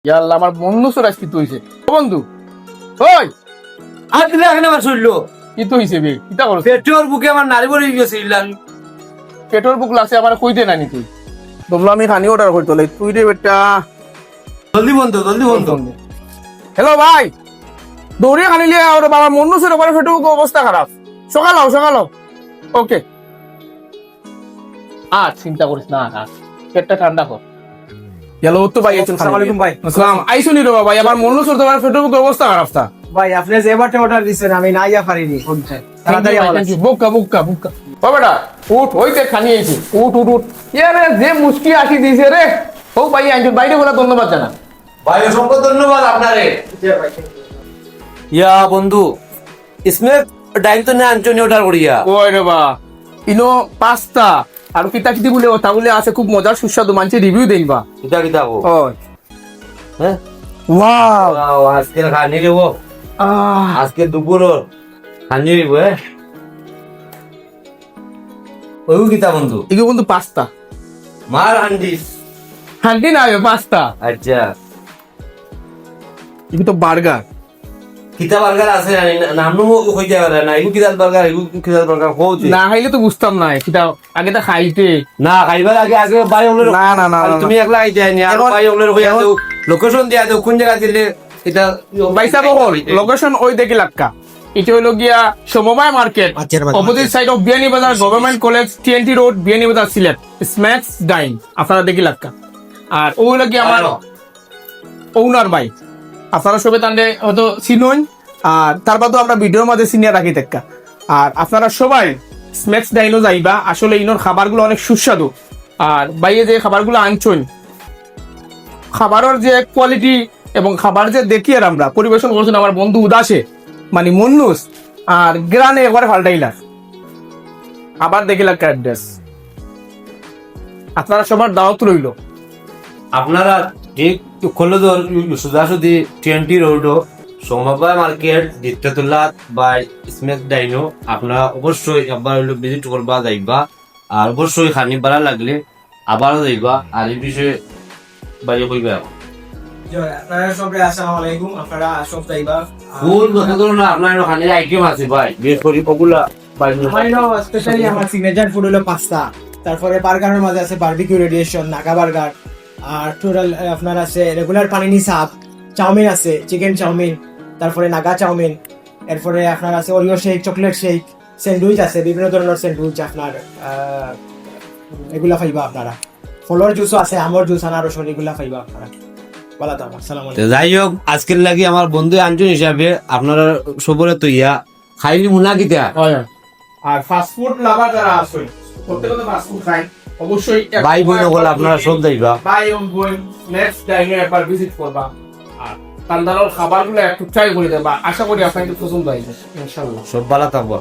ইয়াল্লা আমার বন্ধু সরাস কি হইছে বন্ধু ওই আর দিলে এখন আমার শুনলো কি হইছে বে কিটা করছ পেট্রোল বুকে আমার নারী বলে গেছে ইল্লাল পেট্রোল বুক লাগছে আমার কইতে না নি তুই তোমরা আমি খানি অর্ডার করতে লই তুই রে বেটা জলদি বন্ধ হ্যালো ভাই দৌড়িয়ে খানি লিয়ে আর বাবা মন্নু সর ওপরে ফেটুক অবস্থা খারাপ সকাল ওকে চিন্তা করিস না পেটটা ঠান্ডা কর হ্যালো তো ভাই আসসালামু আলাইকুম ভাই। আসসালাম আইসুনি রে ভাই আমার মন্নু সর তোমার ফেটুক অবস্থা খারাপ তা ভাই আপনি যে এবারটা অর্ডার দিছেন আমি না ইয়া পারিনি তাড়াতাড়ি বুকা বাবাটা উঠ হইতে খানি আইছি উঠ ইয়ারে যে মুশকি আসি দিছে রে ও ভাই আইছো বাইরে বলা ধন্যবাদ জানা ভাই অসংখ্য ধন্যবাদ আপনারে ইয়া বন্ধু इसमें ডাইন তো না আঞ্চনি অর্ডার করিয়া ওই রে বা ইনো পাস্তা আর কিতা কিতি বলে ওটা বলে আছে খুব মজার সুস্বাদু মানছে রিভিউ দেইবা কিতা ও ওই হ্যাঁ ওয়াও আজকে খানি দেবো আজকে দুপুর খানি দিব ওই কিতা বন্ধু ইগো বন্ধু পাস্তা মার হান্ডি হান্ডি না পাস্তা আচ্ছা ইগো তো বার্গার কিতা বার্গার আছে নামনো কইতে পারে না ইগু কিতা বার্গার হচ্ছে না খাইলে তো বুঝতাম না কিতা আগে তো খাইতে না খাইবার আগে বাই ওগুলোর না তুমি একলা খাইতে আইনি আর বাই ওগুলোর কইয়া দাও লোকেশন দিয়া দাও কোন জায়গা দিলে এটা বাইসা বহল লোকেশন ওই দেখি লাক্কা এটা হলো গিয়া সমবায় মার্কেট অপোজিট সাইড অফ বিয়ানি বাজার গভর্নমেন্ট কলেজ টিএনটি রোড বিয়ানি বাজার সিলেট স্ম্যাক্স ডাইন আপনারা দেখি লাক্কা আর ও হলো গিয়া আমার ওনার ভাই আপনারা সবে তান্ডে হয়তো চিনুন আর তার বাদেও আমরা ভিডিওর মাঝে সিনিয়র রাখি দেখা আর আপনারা সবাই স্ম্যাক্স ডাইনও যাইবা আসলে ইনোর খাবারগুলো অনেক সুস্বাদু আর বাইরে যে খাবারগুলো আনছুন খাবারের যে কোয়ালিটি এবং খাবার যে দেখি আর আমরা পরিবেশন করছেন আমার বন্ধু উদাসে মানে মন্নুস আর গ্রানে একবারে ফাল্টাইলা আবার দেখিলা অ্যাড্রেস আপনারা সবার দাওয়াত রইল আপনারা ঠিক খোলদর সুদাসুদি টিএনটি রোড সমবায় মার্কেট দ্বিতীয়তলা বাই স্ম্যাক ডাইনো আপনারা অবশ্যই একবার হইলো ভিজিট করবা যাইবা আর অবশ্যই খানি বাড়া লাগলে আবারও যাইবা আর এই বিষয়ে বাইরে কইবা আপনারা সবাই আসসালামু আলাইকুম আপনারা সব যাইবা ফুল কথা ধরো না আপনার খানির আইটেম আছে ভাই বেশ করি ওগুলা স্পেশালি আমার সিগনেচার ফুড হলো পাস্তা তারপরে বার্গারের মাঝে আছে বারবিকিউ রেডিয়েশন নাগা বার্গার আর টোটাল আপনার আছে রেগুলার পানিনি সাপ চাউমিন আছে চিকেন চাউমিন তারপরে নাগা চাউমিন এরপরে আপনার আছে Oreo shake chocolate shake sandwich আছে বিভিন্ন ধরনের স্যান্ডউইচ আপনার এগুলা পাইবা আপনারা ফলের জুসও আছে আমের জুস আনারস এগুলা পাইবা আপনারা বলা তো আসসালামু আলাইকুম যাই হোক আজকের লাগি আমার বন্ধু আঞ্জন হিসাবে আপনারা সবরে তো ইয়া খাইনি মুনা কিতা আর ফাস্ট ফুড লাভার যারা আছেন প্রত্যেকে তো ফাস্ট ফুড খায় অবশ্যই ভাই বোন হল আপনারা সব যাইবা ভাই বোন নেক্সট টাইমে একবার ভিজিট করবা আর তান্দারর খাবারগুলো একটু ট্রাই করে দেবা আশা করি আপনাদের পছন্দ হবে ইনশাআল্লাহ সব ভালো থাকবো